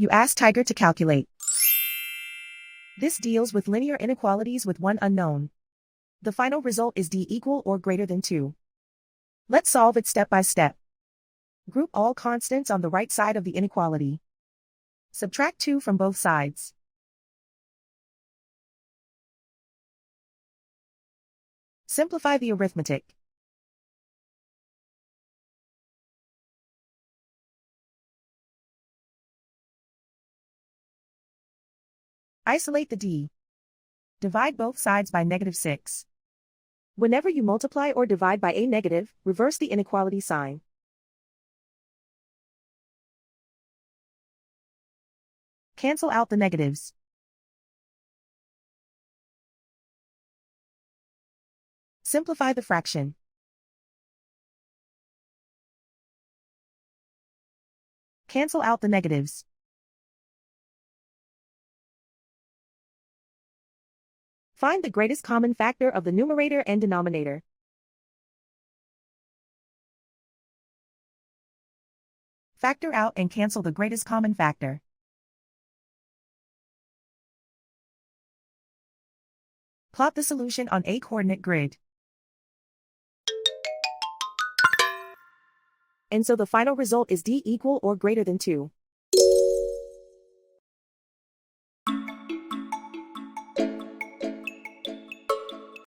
You ask Tiger to calculate. This deals with linear inequalities with one unknown. The final result is d equal or greater than 2. Let's solve it step by step. Group all constants on the right side of the inequality. Subtract 2 from both sides. Simplify the arithmetic. Isolate the d. Divide both sides by -6. Whenever you multiply or divide by a negative, reverse the inequality sign. Cancel out the negatives. Simplify the fraction. Cancel out the negatives. Find the greatest common factor of the numerator and denominator. Factor out and cancel the greatest common factor. Plot the solution on a coordinate grid. And so the final result is d equal or greater than 2.